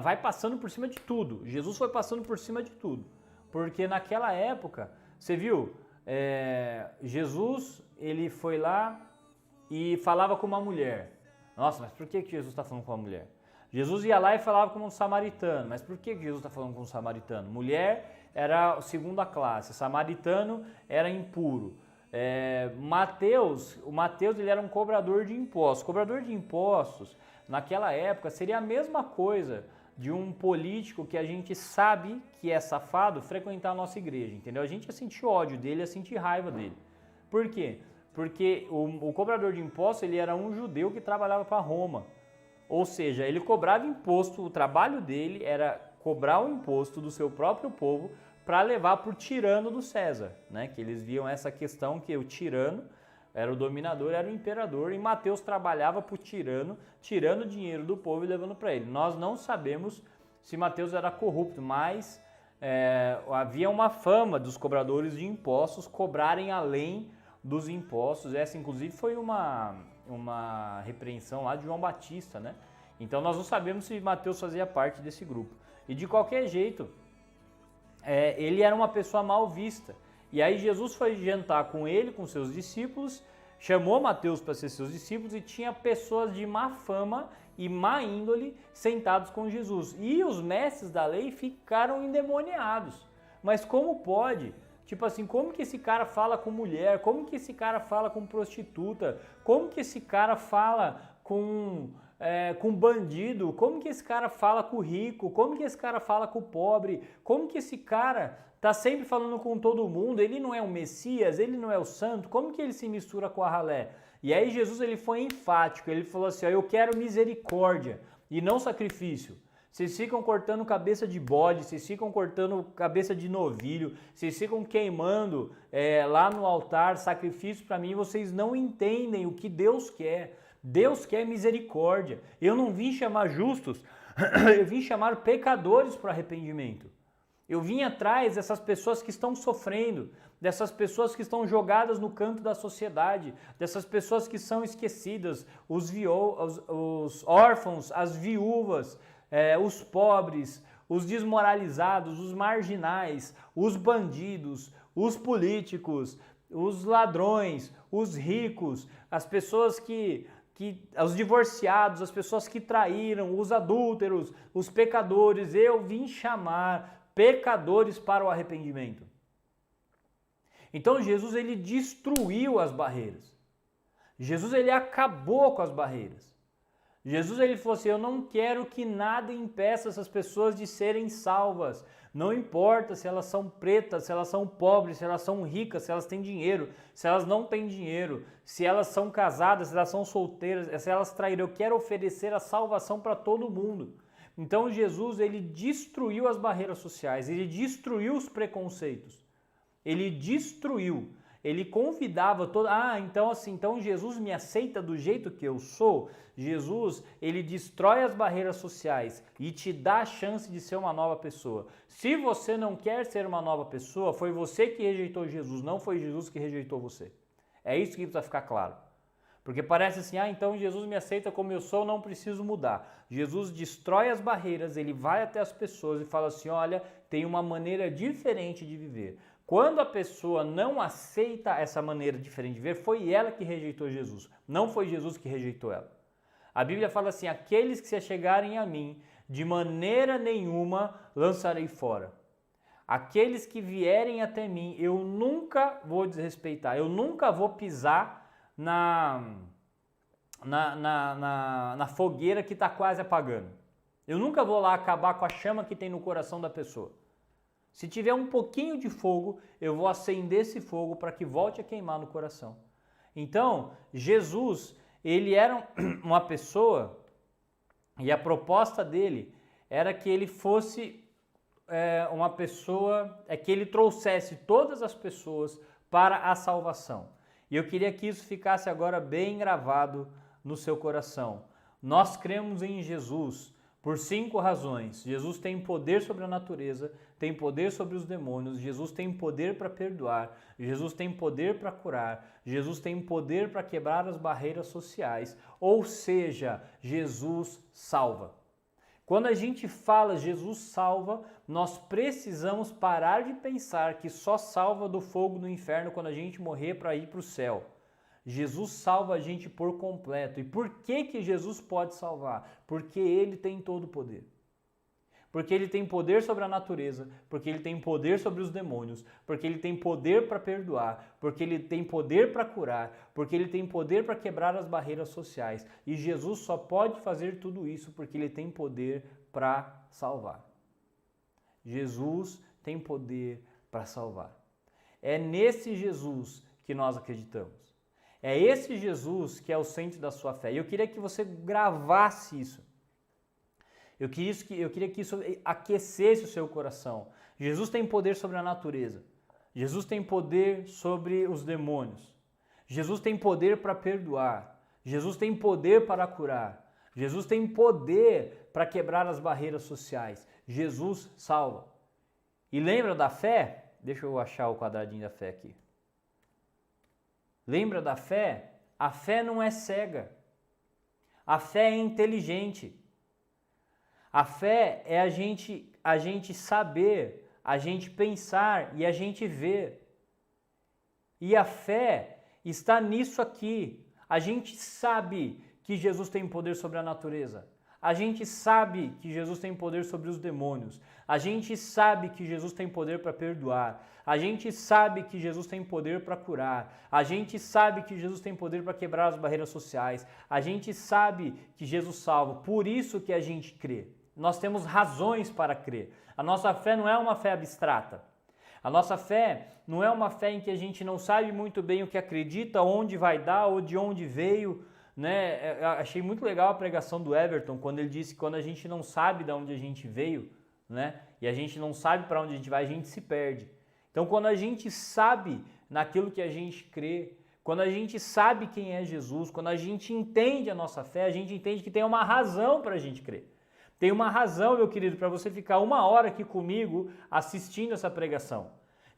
vai passando por cima de tudo. Jesus foi passando por cima de tudo. Porque naquela época, você viu, Jesus, ele foi lá e falava com uma mulher. Nossa, mas por que Jesus está falando com uma mulher? Jesus ia lá e falava com um samaritano. Mas por que Jesus está falando com um samaritano? Mulher era segunda classe, samaritano era impuro. O Mateus ele era um cobrador de impostos. Cobrador de impostos, naquela época, seria a mesma coisa de um político que a gente sabe que é safado frequentar a nossa igreja, entendeu? A gente ia sentir ódio dele, ia sentir raiva dele. Por quê? Porque o cobrador de impostos ele era um judeu que trabalhava para Roma. Ou seja, ele cobrava imposto, o trabalho dele era cobrar o imposto do seu próprio povo para levar para o tirano do César, né? Que eles viam essa questão que o tirano era o dominador, era o imperador, e Mateus trabalhava para o tirano, tirando o dinheiro do povo e levando para ele. Nós não sabemos se Mateus era corrupto, mas havia uma fama dos cobradores de impostos cobrarem além dos impostos. Essa, inclusive, foi uma repreensão lá de João Batista, né? Então nós não sabemos se Mateus fazia parte desse grupo. E de qualquer jeito, ele era uma pessoa mal vista. E aí Jesus foi jantar com ele, com seus discípulos, chamou Mateus para ser seus discípulos e tinha pessoas de má fama e má índole sentados com Jesus. E os mestres da lei ficaram endemoniados. Mas como pode? Tipo assim, como que esse cara fala com mulher? Como que esse cara fala com prostituta? Como que esse cara fala com bandido? Como que esse cara fala com o rico? Como que esse cara fala com o pobre? Como que esse cara tá sempre falando com todo mundo? Ele não é o Messias? Ele não é o santo? Como que ele se mistura com a ralé? E aí Jesus ele foi enfático, ele falou assim, ó, eu quero misericórdia e não sacrifício. Vocês ficam cortando cabeça de bode, vocês ficam cortando cabeça de novilho, vocês ficam queimando lá no altar sacrifício para mim, vocês não entendem o que Deus quer. Deus quer misericórdia. Eu não vim chamar justos, eu vim chamar pecadores para arrependimento. Eu vim atrás dessas pessoas que estão sofrendo, dessas pessoas que estão jogadas no canto da sociedade, dessas pessoas que são esquecidas, os órfãos, as viúvas, os pobres, os desmoralizados, os marginais, os bandidos, os políticos, os ladrões, os ricos, as pessoas os divorciados, as pessoas que traíram, os adúlteros, os pecadores. Eu vim chamar pecadores para o arrependimento. Então Jesus ele destruiu as barreiras. Jesus ele acabou com as barreiras. Jesus ele falou assim, eu não quero que nada impeça essas pessoas de serem salvas. Não importa se elas são pretas, se elas são pobres, se elas são ricas, se elas têm dinheiro, se elas não têm dinheiro, se elas são casadas, se elas são solteiras, se elas traíram. Eu quero oferecer a salvação para todo mundo. Então Jesus ele destruiu as barreiras sociais, ele destruiu os preconceitos, ele destruiu, ele convidava todo. Então Jesus me aceita do jeito que eu sou. Jesus ele destrói as barreiras sociais e te dá a chance de ser uma nova pessoa. Se você não quer ser uma nova pessoa, foi você que rejeitou Jesus, não foi Jesus que rejeitou você. É isso que precisa ficar claro. Porque parece assim, então Jesus me aceita como eu sou, não preciso mudar. Jesus destrói as barreiras, ele vai até as pessoas e fala assim, olha, tem uma maneira diferente de viver. Quando a pessoa não aceita essa maneira diferente de viver, foi ela que rejeitou Jesus, não foi Jesus que rejeitou ela. A Bíblia fala assim, aqueles que se achegarem a mim, de maneira nenhuma lançarei fora. Aqueles que vierem até mim, eu nunca vou desrespeitar, eu nunca vou pisar na fogueira que está quase apagando. Eu nunca vou lá acabar com a chama que tem no coração da pessoa. Se tiver um pouquinho de fogo, eu vou acender esse fogo para que volte a queimar no coração. Então, Jesus, ele era uma pessoa e a proposta dele era que ele fosse uma pessoa, que ele trouxesse todas as pessoas para a salvação. E eu queria que isso ficasse agora bem gravado no seu coração. Nós cremos em Jesus por 5 razões. Jesus tem poder sobre a natureza, tem poder sobre os demônios, Jesus tem poder para perdoar, Jesus tem poder para curar, Jesus tem poder para quebrar as barreiras sociais, ou seja, Jesus salva. Quando a gente fala Jesus salva, nós precisamos parar de pensar que só salva do fogo no inferno quando a gente morrer para ir para o céu. Jesus salva a gente por completo. E por que Jesus pode salvar? Porque Ele tem todo o poder. Porque Ele tem poder sobre a natureza, porque Ele tem poder sobre os demônios, porque Ele tem poder para perdoar, porque Ele tem poder para curar, porque Ele tem poder para quebrar as barreiras sociais. E Jesus só pode fazer tudo isso porque Ele tem poder para salvar. Jesus tem poder para salvar. É nesse Jesus que nós acreditamos. É esse Jesus que é o centro da sua fé. E eu queria que você gravasse isso. Eu queria que isso aquecesse o seu coração. Jesus tem poder sobre a natureza. Jesus tem poder sobre os demônios. Jesus tem poder para perdoar. Jesus tem poder para curar. Jesus tem poder para quebrar as barreiras sociais. Jesus salva. E lembra da fé? Deixa eu achar o quadradinho da fé aqui. Lembra da fé? A fé não é cega. A fé é inteligente. A fé é a gente saber, a gente pensar e a gente ver. E a fé está nisso aqui. A gente sabe que Jesus tem poder sobre a natureza. A gente sabe que Jesus tem poder sobre os demônios. A gente sabe que Jesus tem poder para perdoar. A gente sabe que Jesus tem poder para curar. A gente sabe que Jesus tem poder para quebrar as barreiras sociais. A gente sabe que Jesus salva. Por isso que a gente crê. Nós temos razões para crer. A nossa fé não é uma fé abstrata. A nossa fé não é uma fé em que a gente não sabe muito bem o que acredita, onde vai dar ou de onde veio, né? Eu achei muito legal a pregação do Everton, quando ele disse que quando a gente não sabe de onde a gente veio, né? E a gente não sabe para onde a gente vai, a gente se perde. Então, quando a gente sabe naquilo que a gente crê, quando a gente sabe quem é Jesus, quando a gente entende a nossa fé, a gente entende que tem uma razão para a gente crer. Tem uma razão, meu querido, para você ficar 1 hora aqui comigo assistindo essa pregação.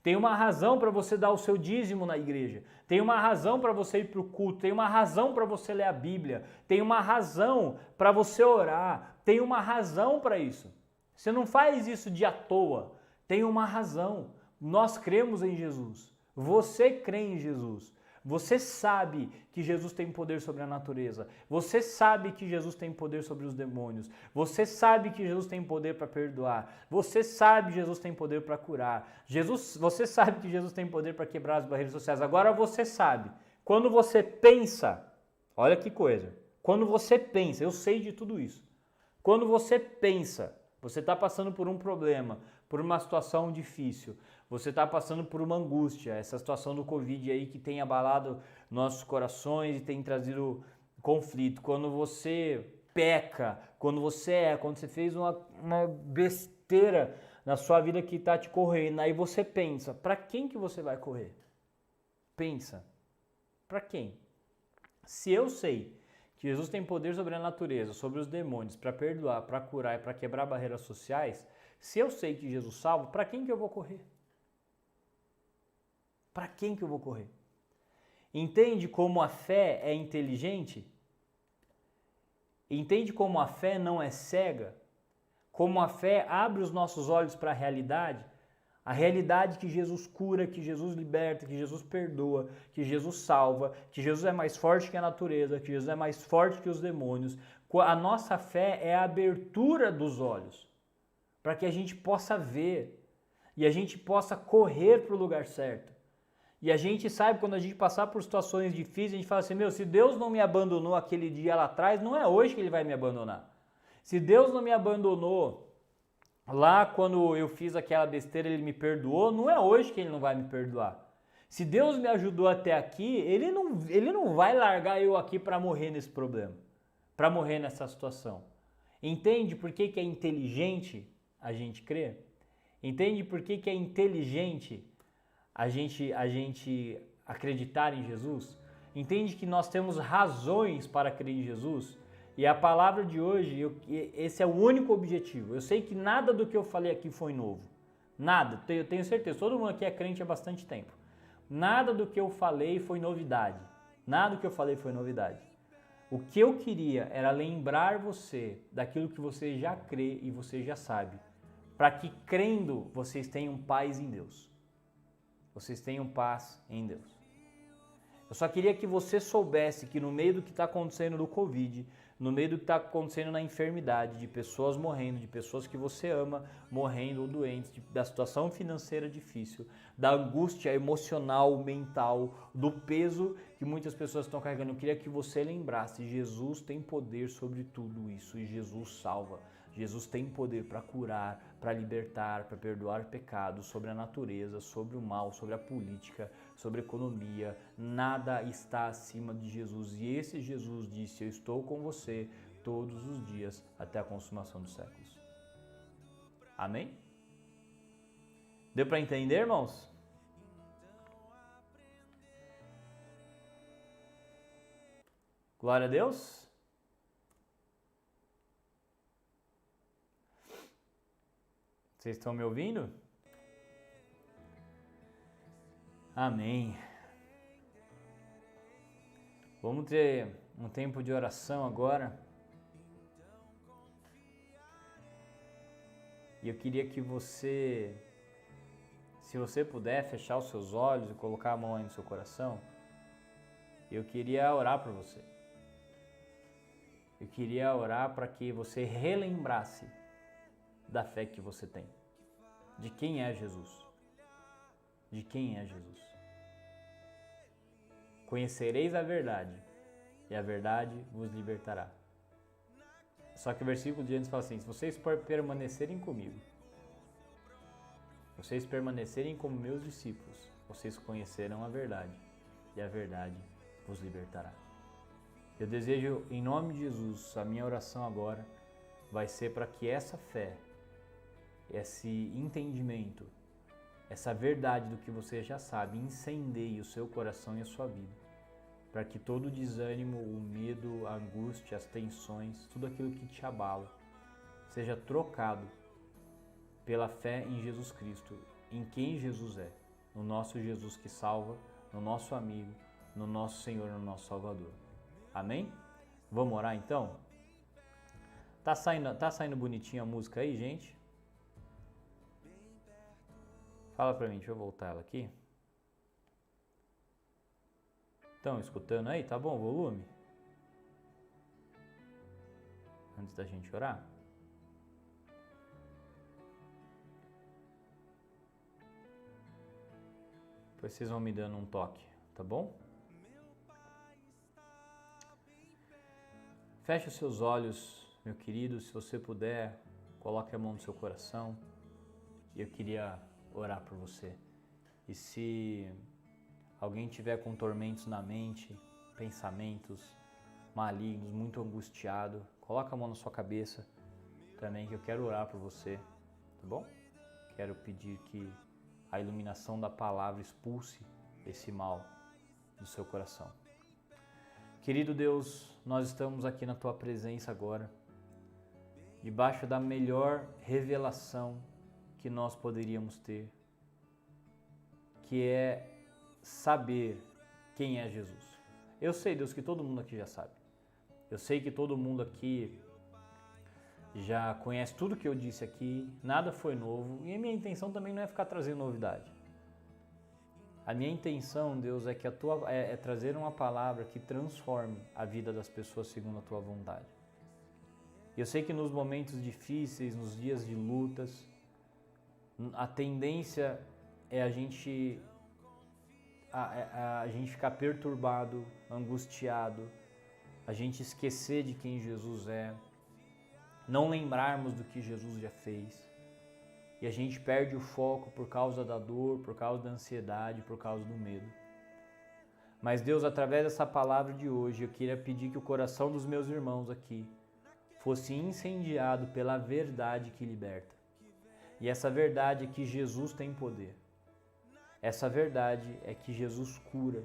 Tem uma razão para você dar o seu dízimo na igreja. Tem uma razão para você ir para o culto. Tem uma razão para você ler a Bíblia. Tem uma razão para você orar. Tem uma razão para isso. Você não faz isso de à toa. Tem uma razão. Nós cremos em Jesus. Você crê em Jesus. Você sabe que Jesus tem poder sobre a natureza. Você sabe que Jesus tem poder sobre os demônios. Você sabe que Jesus tem poder para perdoar. Você sabe que Jesus tem poder para curar. Você sabe que Jesus tem poder para quebrar as barreiras sociais. Agora você sabe. Quando você pensa, olha que coisa. Quando você pensa, eu sei de tudo isso. Quando você pensa, você está passando por um problema, por uma situação difícil. Você está passando por uma angústia, essa situação do Covid aí que tem abalado nossos corações e tem trazido conflito. Quando você peca, quando você fez uma besteira na sua vida que está te correndo, aí você pensa, para quem que você vai correr? Pensa, para quem? Se eu sei que Jesus tem poder sobre a natureza, sobre os demônios, para perdoar, para curar e para quebrar barreiras sociais, se eu sei que Jesus salva, para quem que eu vou correr? Para quem que eu vou correr? Entende como a fé é inteligente? Entende como a fé não é cega? Como a fé abre os nossos olhos para a realidade que Jesus cura, que Jesus liberta, que Jesus perdoa, que Jesus salva, que Jesus é mais forte que a natureza, que Jesus é mais forte que os demônios. A nossa fé é a abertura dos olhos para que a gente possa ver e a gente possa correr para o lugar certo. E a gente sabe, quando a gente passar por situações difíceis, a gente fala assim, meu, se Deus não me abandonou aquele dia lá atrás, não é hoje que Ele vai me abandonar. Se Deus não me abandonou lá quando eu fiz aquela besteira, Ele me perdoou, não é hoje que Ele não vai me perdoar. Se Deus me ajudou até aqui, Ele não vai largar eu aqui para morrer nesse problema, para morrer nessa situação. Entende por que é inteligente a gente crer? Entende por que é inteligente a gente acreditar em Jesus? Entende que nós temos razões para crer em Jesus? E a palavra de hoje, esse é o único objetivo. Eu sei que nada do que eu falei aqui foi novo. Nada, eu tenho certeza. Todo mundo aqui é crente há bastante tempo. Nada do que eu falei foi novidade. Nada do que eu falei foi novidade. O que eu queria era lembrar você daquilo que você já crê e você já sabe. Para que crendo vocês tenham paz em Deus. Vocês tenham paz em Deus. Eu só queria que você soubesse que no meio do que está acontecendo do Covid, no meio do que está acontecendo na enfermidade, de pessoas morrendo, de pessoas que você ama morrendo ou doentes, da situação financeira difícil, da angústia emocional, mental, do peso que muitas pessoas estão carregando, eu queria que você lembrasse, Jesus tem poder sobre tudo isso e Jesus salva. Jesus tem poder para curar, para libertar, para perdoar pecados, sobre a natureza, sobre o mal, sobre a política, sobre a economia. Nada está acima de Jesus. E esse Jesus disse, eu estou com você todos os dias até a consumação dos séculos. Amém? Deu para entender, irmãos? Glória a Deus. Vocês estão me ouvindo? Amém. Vamos ter um tempo de oração agora. E eu queria que você, se você puder, fechar os seus olhos e colocar a mão aí no seu coração. Eu queria orar por você. Eu queria orar para que você relembrasse da fé que você tem. De quem é Jesus. De quem é Jesus. Conhecereis a verdade, e a verdade vos libertará. Só que o versículo de antes fala assim, se vocês permanecerem comigo, vocês permanecerem como meus discípulos, vocês conhecerão a verdade, e a verdade vos libertará. Eu desejo, em nome de Jesus, a minha oração agora vai ser para que essa fé, esse entendimento, essa verdade do que você já sabe, incendeie o seu coração e a sua vida, para que todo o desânimo, o medo, a angústia, as tensões, tudo aquilo que te abala, seja trocado pela fé em Jesus Cristo, em quem Jesus é, no nosso Jesus que salva, no nosso amigo, no nosso Senhor, no nosso Salvador. Amém? Vamos orar então? Tá saindo bonitinha a música aí, gente? Fala pra mim, deixa eu voltar ela aqui. Estão escutando aí? Tá bom o volume? Antes da gente orar. Depois vocês vão me dando um toque, tá bom? Feche os seus olhos, meu querido, se você puder, coloque a mão no seu coração. Eu queria orar por você. E se alguém tiver com tormentos na mente, pensamentos malignos, muito angustiado, coloca a mão na sua cabeça também, que eu quero orar por você, tá bom? Quero pedir que a iluminação da palavra expulse esse mal do seu coração. Querido Deus, nós estamos aqui na Tua presença agora, debaixo da melhor revelação que nós poderíamos ter, que é saber quem é Jesus. Eu sei, Deus, que todo mundo aqui já sabe. Eu sei que todo mundo aqui já conhece tudo que eu disse aqui, nada foi novo, e a minha intenção também não é ficar trazendo novidade. A minha intenção, Deus, é que é trazer uma palavra que transforme a vida das pessoas segundo a tua vontade. Eu sei que nos momentos difíceis, nos dias de lutas, a tendência é a gente ficar perturbado, angustiado, a gente esquecer de quem Jesus é, não lembrarmos do que Jesus já fez. E a gente perde o foco por causa da dor, por causa da ansiedade, por causa do medo. Mas Deus, através dessa palavra de hoje, eu queria pedir que o coração dos meus irmãos aqui fosse incendiado pela verdade que liberta. E essa verdade é que Jesus tem poder. Essa verdade é que Jesus cura,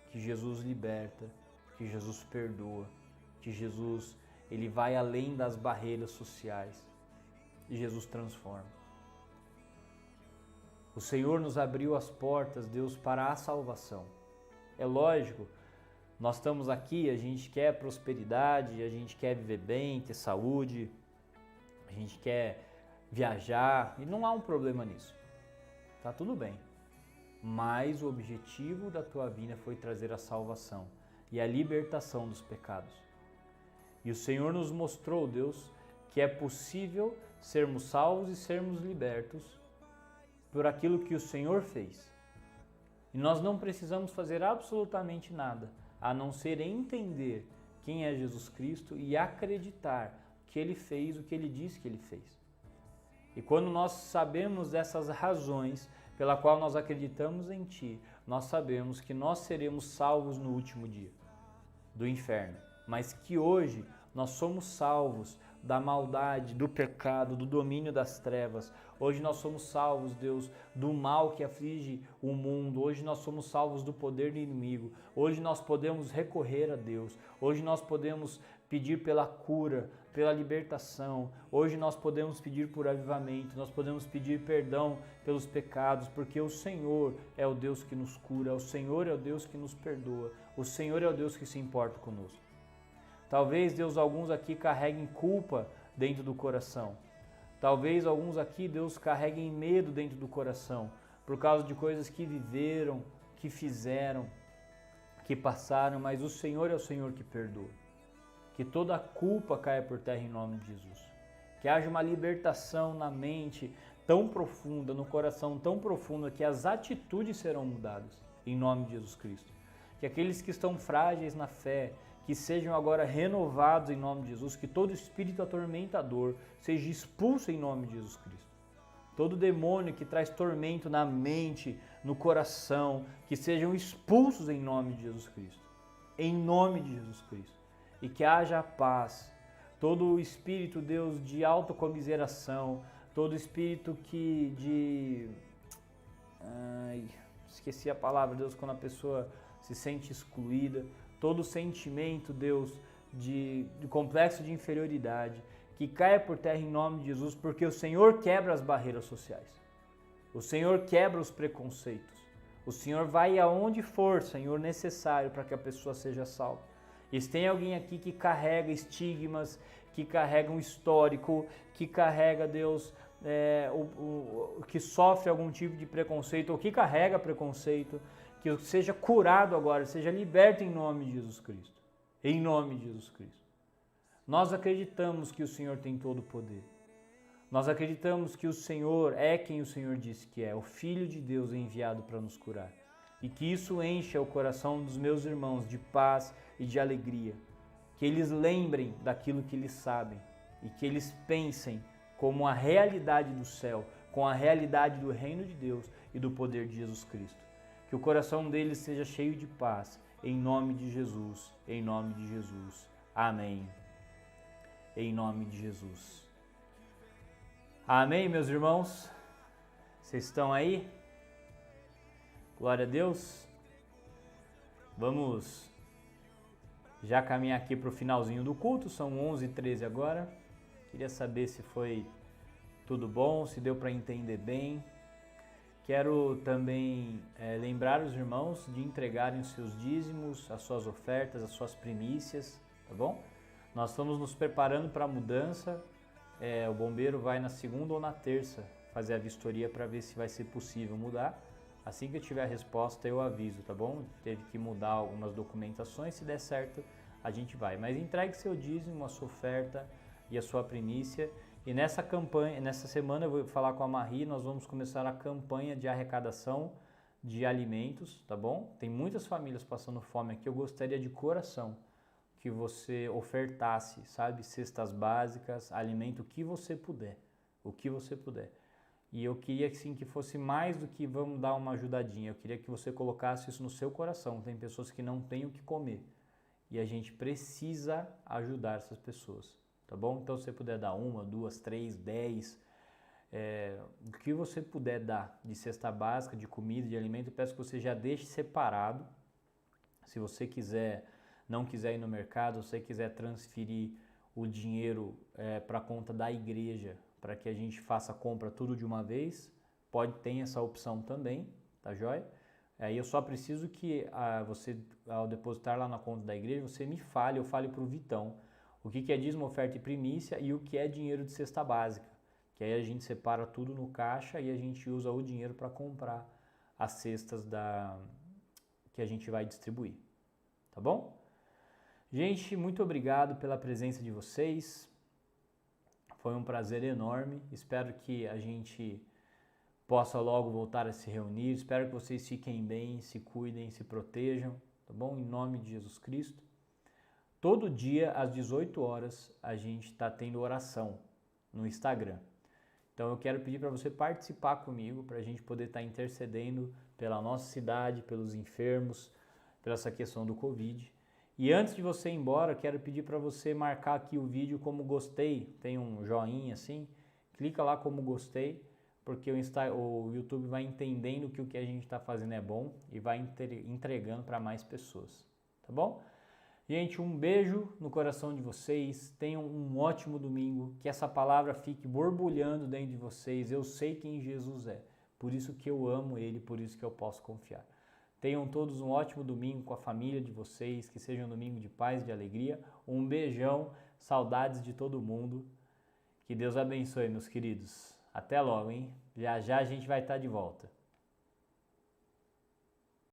que Jesus liberta, que Jesus perdoa, que Jesus ele vai além das barreiras sociais e Jesus transforma. O Senhor nos abriu as portas, Deus, para a salvação. É lógico, nós estamos aqui, a gente quer prosperidade, a gente quer viver bem, ter saúde, a gente quer viajar e não há um problema nisso. Tá tudo bem. Mas o objetivo da tua vinda foi trazer a salvação e a libertação dos pecados. E o Senhor nos mostrou, Deus, que é possível sermos salvos e sermos libertos por aquilo que o Senhor fez. E nós não precisamos fazer absolutamente nada, a não ser entender quem é Jesus Cristo e acreditar que Ele fez o que Ele disse que Ele fez. E quando nós sabemos dessas razões pela qual nós acreditamos em Ti, nós sabemos que nós seremos salvos no último dia do inferno, mas que hoje nós somos salvos da maldade, do pecado, do domínio das trevas. Hoje nós somos salvos, Deus, do mal que aflige o mundo. Hoje nós somos salvos do poder do inimigo. Hoje nós podemos recorrer a Deus. Hoje nós podemos pedir pela cura, pela libertação. Hoje nós podemos pedir por avivamento. Nós podemos pedir perdão pelos pecados, porque o Senhor é o Deus que nos cura. O Senhor é o Deus que nos perdoa. O Senhor é o Deus que se importa conosco. Talvez, Deus, alguns aqui carreguem culpa dentro do coração. Talvez alguns aqui, Deus, carreguem medo dentro do coração por causa de coisas que viveram, que fizeram, que passaram, mas o Senhor é o Senhor que perdoa. Que toda a culpa caia por terra em nome de Jesus. Que haja uma libertação na mente tão profunda, no coração tão profundo, que as atitudes serão mudadas em nome de Jesus Cristo. Que aqueles que estão frágeis na fé, que sejam agora renovados em nome de Jesus, que todo espírito atormentador seja expulso em nome de Jesus Cristo. Todo demônio que traz tormento na mente, no coração, que sejam expulsos em nome de Jesus Cristo. Em nome de Jesus Cristo. E que haja paz. Todo espírito, Deus, de autocomiseração, todo espírito esqueci a palavra, Deus, quando a pessoa se sente excluída, todo sentimento, Deus, de complexo de inferioridade, que caia por terra em nome de Jesus, porque o Senhor quebra as barreiras sociais. O Senhor quebra os preconceitos. O Senhor vai aonde for, Senhor, necessário para que a pessoa seja salva. E se tem alguém aqui que carrega estigmas, que carrega um histórico, que carrega, Deus, que sofre algum tipo de preconceito ou que carrega preconceito, que seja curado agora, seja liberto em nome de Jesus Cristo. Em nome de Jesus Cristo. Nós acreditamos que o Senhor tem todo o poder. Nós acreditamos que o Senhor é quem o Senhor disse que é, o Filho de Deus enviado para nos curar. E que isso encha o coração dos meus irmãos de paz e de alegria. Que eles lembrem daquilo que eles sabem e que eles pensem como a realidade do céu, com a realidade do reino de Deus e do poder de Jesus Cristo. Que o coração deles seja cheio de paz, em nome de Jesus, em nome de Jesus. Amém. Em nome de Jesus. Amém, meus irmãos? Vocês estão aí? Glória a Deus. Vamos já caminhar aqui para o finalzinho do culto, são 11h13 agora. Queria saber se foi tudo bom, se deu para entender bem. Quero também lembrar os irmãos de entregarem os seus dízimos, as suas ofertas, as suas primícias, tá bom? Nós estamos nos preparando para a mudança. O bombeiro vai na segunda ou na terça fazer a vistoria para ver se vai ser possível mudar. Assim que eu tiver a resposta eu aviso, tá bom? Teve que mudar algumas documentações, se der certo a gente vai. Mas entregue seu dízimo, a sua oferta e a sua primícia. E nessa campanha, nessa semana eu vou falar com a Marie, nós vamos começar a campanha de arrecadação de alimentos, tá bom? Tem muitas famílias passando fome aqui, eu gostaria de coração que você ofertasse, sabe, cestas básicas, alimento, o que você puder. E eu queria sim que fosse mais do que vamos dar uma ajudadinha, eu queria que você colocasse isso no seu coração. Tem pessoas que não têm o que comer e a gente precisa ajudar essas pessoas, tá bom? Então se você puder dar 1, 2, 3, 10, o que você puder dar de cesta básica, de comida, de alimento, eu peço que você já deixe separado. Se você não quiser ir no mercado, se você quiser transferir o dinheiro para a conta da igreja, para que a gente faça a compra tudo de uma vez, ter essa opção também, tá joia? Aí eu só preciso que você, ao depositar lá na conta da igreja, você me fale, eu fale para o Vitão o que é dízimo, oferta e primícia e o que é dinheiro de cesta básica, que aí a gente separa tudo no caixa e a gente usa o dinheiro para comprar as cestas que a gente vai distribuir, tá bom? Gente, muito obrigado pela presença de vocês, foi um prazer enorme, espero que a gente possa logo voltar a se reunir, espero que vocês fiquem bem, se cuidem, se protejam, tá bom? Em nome de Jesus Cristo. Todo dia às 18 horas a gente está tendo oração no Instagram, então eu quero pedir para você participar comigo, para a gente poder estar intercedendo pela nossa cidade, pelos enfermos, pela essa questão do Covid. E antes de você ir embora, quero pedir para você marcar aqui o vídeo como gostei, tem um joinha assim, clica lá como gostei, porque o YouTube vai entendendo que o que a gente está fazendo é bom e vai entregando para mais pessoas, tá bom? Gente, um beijo no coração de vocês, tenham um ótimo domingo, que essa palavra fique borbulhando dentro de vocês, eu sei quem Jesus é, por isso que eu amo Ele, por isso que eu posso confiar. Tenham todos um ótimo domingo com a família de vocês, que seja um domingo de paz e de alegria. Um beijão, saudades de todo mundo. Que Deus abençoe, meus queridos. Até logo, hein? Já já a gente vai estar de volta.